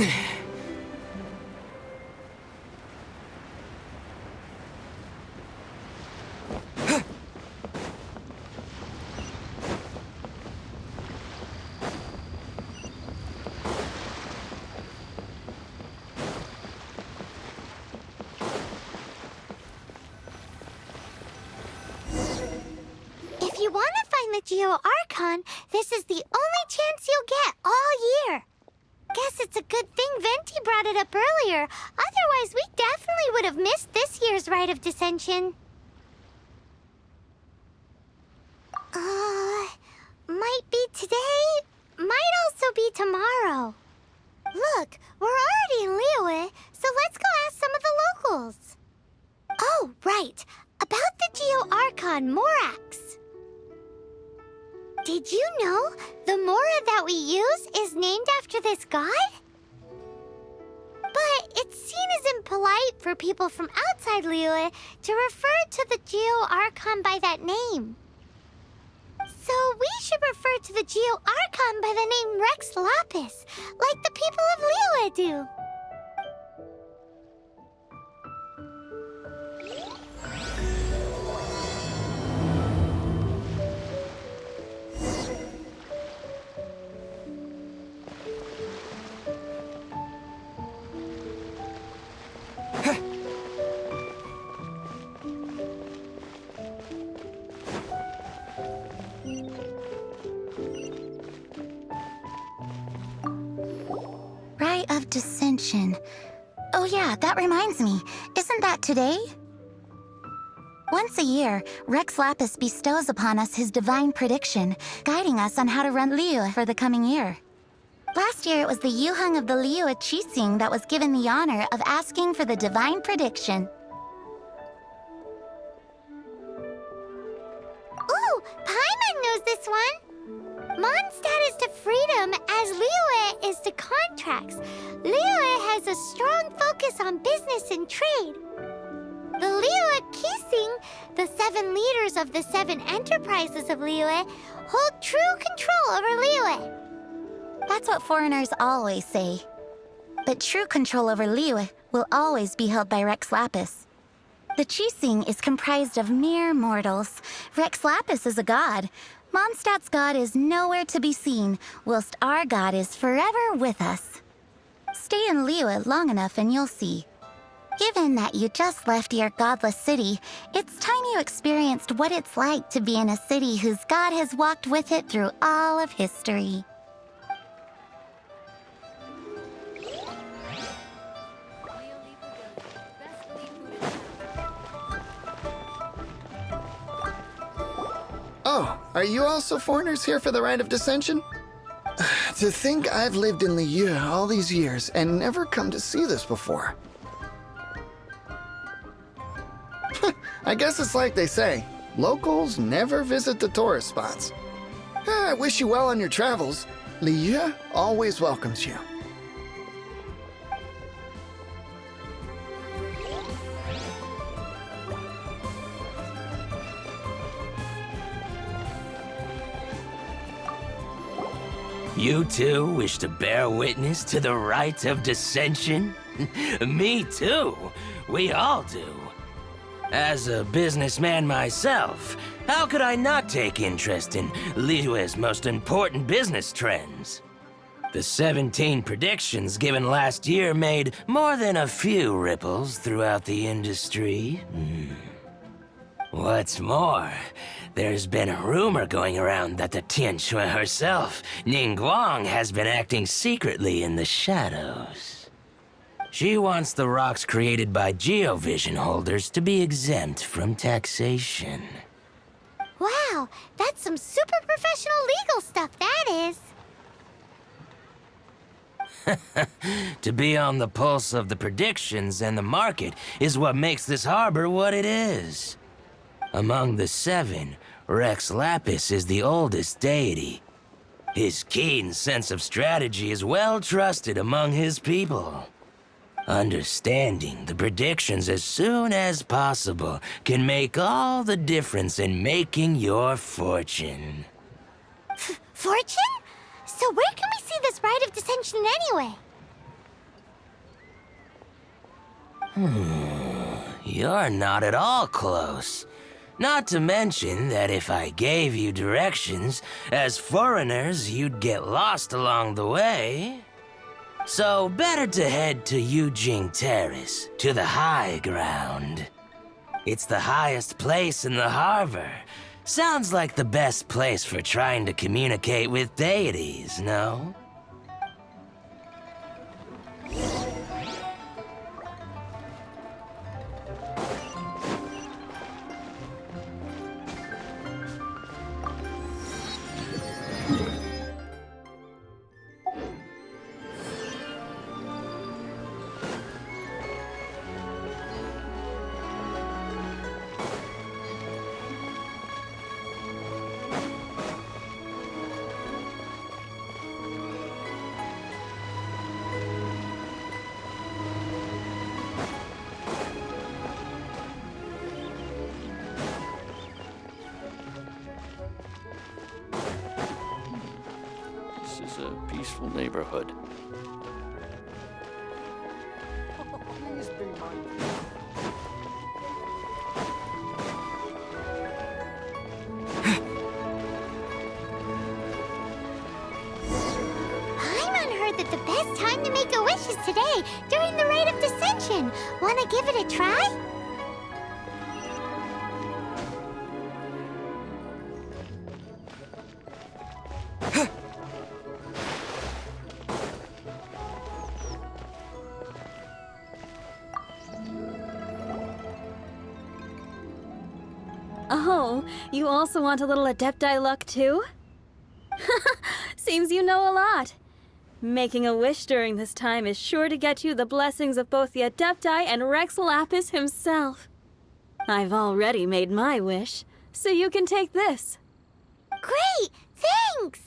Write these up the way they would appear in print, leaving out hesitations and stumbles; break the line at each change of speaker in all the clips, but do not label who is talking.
If you want to find the Geo Archon, this is the only chance you'll get all year. Guess it's a good thing Venti brought it up earlier. Otherwise, we definitely would have missed this year's Rite of Descension. Might be today, might also be tomorrow. Look, we're already in Liyue, so let's go ask some of the locals. Oh, right. About the Geo Archon, Morax. Did you know the Mora that we use is named after this god? But it's seen as impolite for people from outside Liyue to refer to the Geo Archon by that name. So we should refer to the Geo Archon by the name Rex Lapis, like the people of Liyue do.
Rite of Descension. Oh yeah, that reminds me. Isn't that today? Once a year, Rex Lapis bestows upon us his divine prediction, guiding us on how to run Liyue for the coming year. Last year, it was the Yuheng of the Liyue Qixing that was given the honor of asking for the divine prediction.
Ooh, Paimon knows this one! Mondstadt is to freedom as Liyue is to contracts. Liyue has a strong focus on business and trade. The Liyue Qixing, the 7 leaders of the 7 enterprises of Liyue, hold true control over Liyue.
That's what foreigners always say. But true control over Liyue will always be held by Rex Lapis. The Qixing is comprised of mere mortals. Rex Lapis is a god. Mondstadt's god is nowhere to be seen, whilst our god is forever with us. Stay in Liyue long enough and you'll see. Given that you just left your godless city, it's time you experienced what it's like to be in a city whose god has walked with it through all of history.
Oh, are you also foreigners here for the Rite of Descension? To think I've lived in Liyue all these years and never come to see this before. I guess it's like they say, locals never visit the tourist spots. I wish you well on your travels. Liyue always welcomes you.
You too wish to bear witness to the Rite of Descension? Me too. We all do. As a businessman myself, how could I not take interest in Liyue's most important business trends? The 17 predictions given last year made more than a few ripples throughout the industry. What's more, there's been a rumor going around that the Tianxue herself, Ningguang, has been acting secretly in the shadows. She wants the rocks created by geovision holders to be exempt from taxation.
Wow, that's some super professional legal stuff, that is.
To be on the pulse of the predictions and the market is what makes this harbor what it is. Among the 7, Rex Lapis is the oldest deity. His keen sense of strategy is well trusted among his people. Understanding the predictions as soon as possible can make all the difference in making your fortune.
Fortune? So where can we see this Rite of Descension anyway?
You're not at all close. Not to mention that if I gave you directions, as foreigners, you'd get lost along the way. So better to head to Yujing Terrace, to the high ground. It's the highest place in the harbor. Sounds like the best place for trying to communicate with deities, no?
This is a peaceful neighborhood.
Paimon heard that the best time to make a wish is today, during the Rite of Descension. Wanna give it a try?
Oh, you also want a little Adepti luck too? Seems you know a lot. Making a wish during this time is sure to get you the blessings of both the Adepti and Rex Lapis himself. I've already made my wish, so you can take this.
Great! Thanks!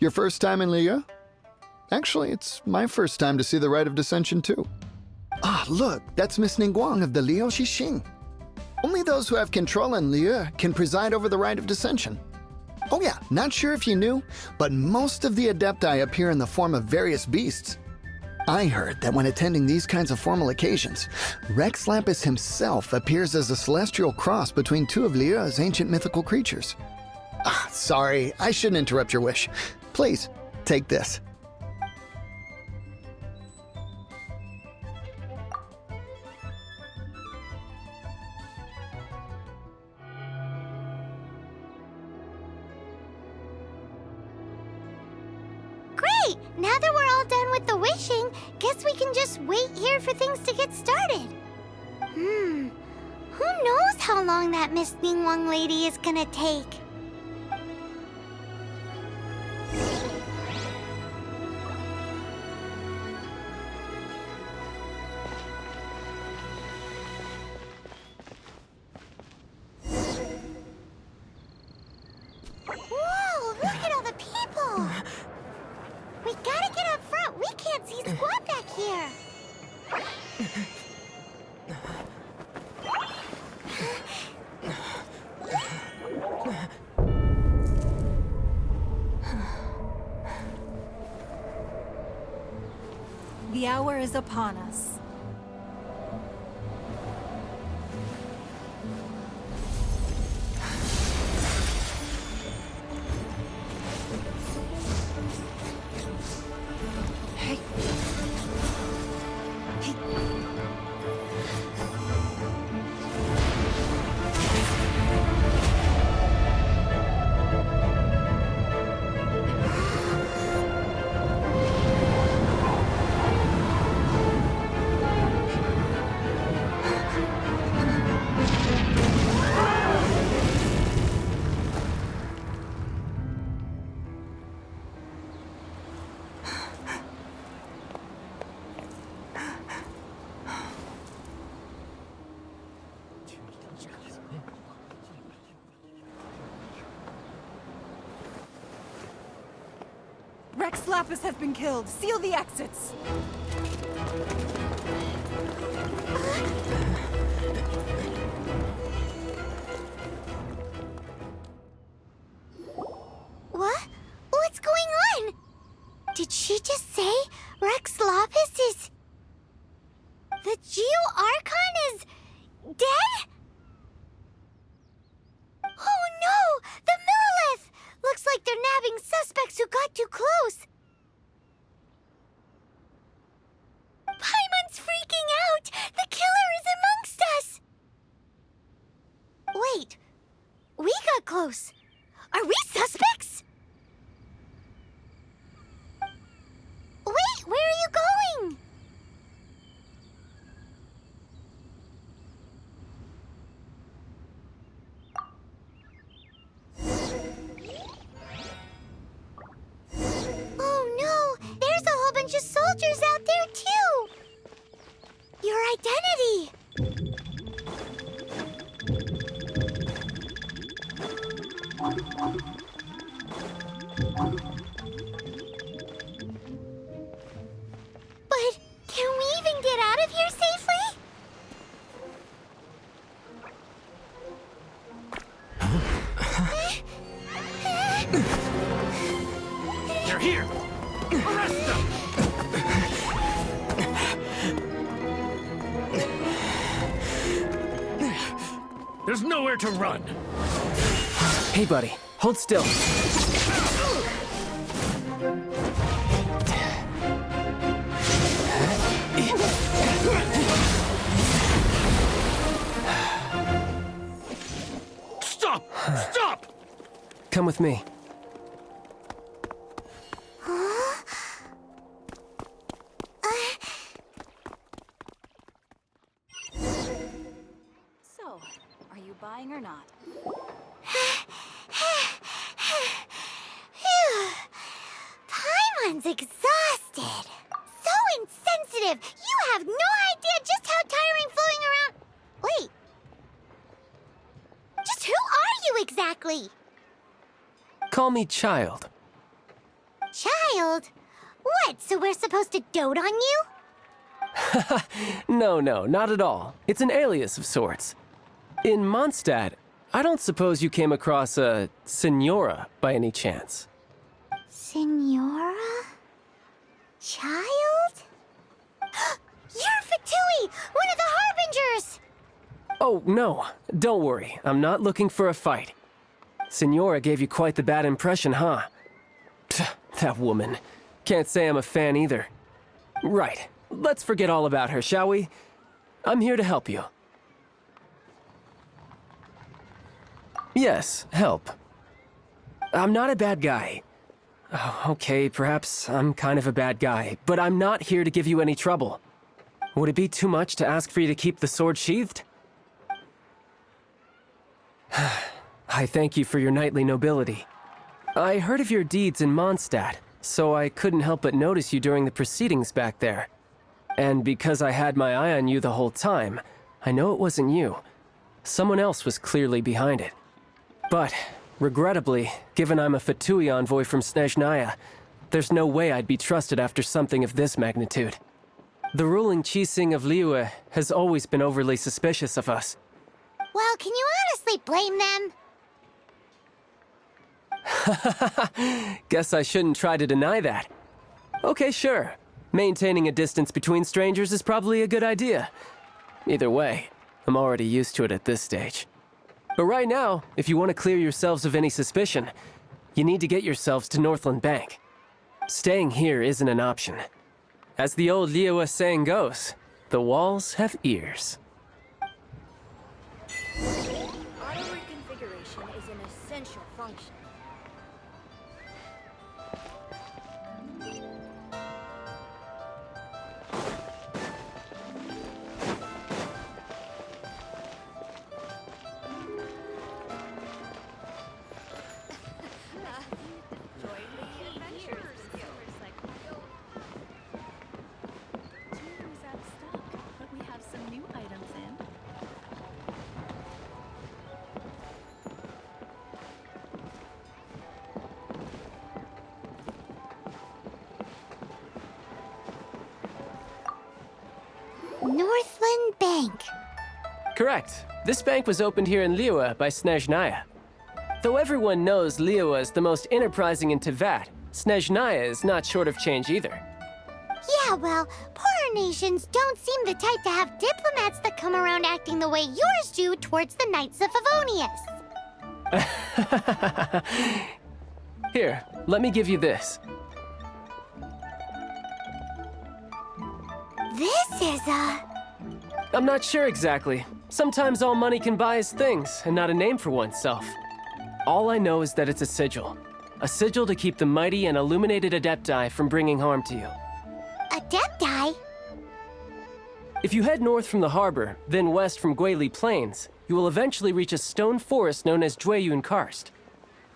Your first time in Liyue? Actually, it's my first time to see the Rite of Descension, too. Ah, look, that's Miss Ningguang of the Liu Xixing. Only those who have control in Liyue can preside over the Rite of Descension. Oh yeah, not sure if you knew, but most of the Adepti appear in the form of various beasts. I heard that when attending these kinds of formal occasions, Rex Lapis himself appears as a celestial cross between two of Liyue's ancient mythical creatures. Ah, sorry, I shouldn't interrupt your wish. Please, take this.
Great! Now that we're all done with the wishing, guess we can just wait here for things to get started. Who knows how long that Miss Ningguang lady is gonna take? Whoa, look at all the people! We gotta get up front. We can't see squat back here.
The hour is upon us. Rex Lapis has been killed. Seal the exits.
What? What's going on? Did she just say Rex Lapis is... The Geo Archon is... dead? Oh no! The Millilith! Looks like they're nabbing suspects who got too close. Paimon's freaking out! The killer is amongst us! Wait. We got close. Are we suspects? Wait, where are you going? Oh no, there's a whole bunch of soldiers out there too. Your identity. But can we even get out of here safely?
They're here! Arrest them! There's nowhere to run!
Hey, buddy. Hold still.
Stop! Stop!
Come with me.
So, are you buying or not?
Phew. Paimon's exhausted. So insensitive. You have no idea just how tiring floating around... Wait. Just who are you exactly?
Call me Child.
Child? What, so we're supposed to dote on you?
No, not at all. It's an alias of sorts. In Mondstadt, I don't suppose you came across a Senora by any chance.
Senora? Child? You're Fatui, one of the Harbingers!
Oh, no. Don't worry. I'm not looking for a fight. Senora gave you quite the bad impression, huh? Pfft, that woman. Can't say I'm a fan either. Right. Let's forget all about her, shall we? I'm here to help you. Yes, help. I'm not a bad guy. Oh, okay, perhaps I'm kind of a bad guy, but I'm not here to give you any trouble. Would it be too much to ask for you to keep the sword sheathed? I thank you for your knightly nobility. I heard of your deeds in Mondstadt, so I couldn't help but notice you during the proceedings back there. And because I had my eye on you the whole time, I know it wasn't you. Someone else was clearly behind it. But, regrettably, given I'm a Fatui envoy from Snezhnaya, there's no way I'd be trusted after something of this magnitude. The ruling Qixing of Liyue has always been overly suspicious of us.
Well, can you honestly blame them?
Guess I shouldn't try to deny that. Okay, sure. Maintaining a distance between strangers is probably a good idea. Either way, I'm already used to it at this stage. But right now, if you want to clear yourselves of any suspicion, you need to get yourselves to Northland Bank. Staying here isn't an option. As the old Liyue saying goes, the walls have ears.
Auto reconfiguration is an essential function.
correct. This bank was opened here in Liyue by Snezhnaya. Though everyone knows Liyue is the most enterprising in Teyvat, Snezhnaya is not short of change either.
Yeah, well, poorer nations don't seem the type to have diplomats that come around acting the way yours do towards the Knights of Favonius.
Here, let me give you this.
This is
I'm not sure exactly. Sometimes all money can buy is things, and not a name for oneself. All I know is that it's a sigil. A sigil to keep the mighty and illuminated Adepti from bringing harm to you.
Adepti?
If you head north from the harbor, then west from Guili Plains, you will eventually reach a stone forest known as Jueyun Karst.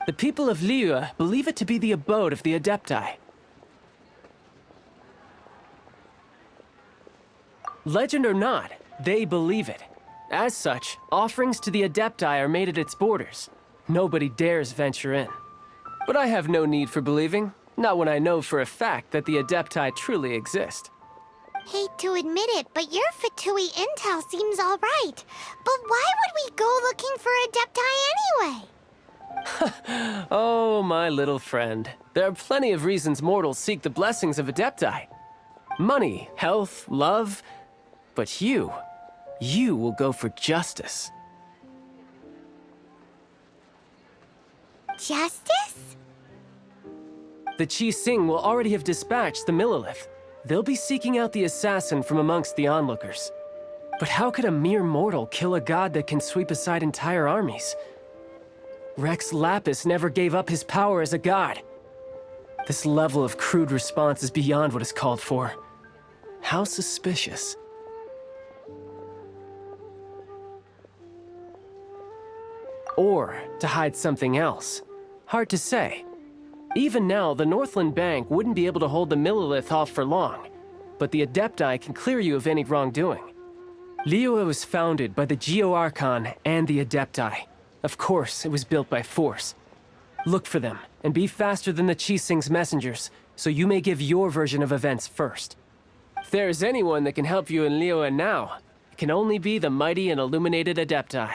The people of Liyue believe it to be the abode of the Adepti. Legend or not, they believe it. As such, offerings to the Adepti are made at its borders. Nobody dares venture in. But I have no need for believing, not when I know for a fact that the Adepti truly exist.
Hate to admit it, but your Fatui intel seems all right. But why would we go looking for Adepti anyway?
Oh, my little friend. There are plenty of reasons mortals seek the blessings of Adepti. Money, health, love. But you will go for justice.
Justice?
The Qi Sing will already have dispatched the Millilith. They'll be seeking out the assassin from amongst the onlookers. But how could a mere mortal kill a god that can sweep aside entire armies? Rex Lapis never gave up his power as a god. This level of crude response is beyond what is called for. How suspicious. Or to hide something else. Hard to say. Even now, the Northland Bank wouldn't be able to hold the Millilith off for long, but the Adepti can clear you of any wrongdoing. Liyue was founded by the Geo Archon and the Adepti. Of course, it was built by force. Look for them, and be faster than the Qi Sing's messengers, so you may give your version of events first. If there is anyone that can help you in Liyue now, it can only be the mighty and illuminated Adepti.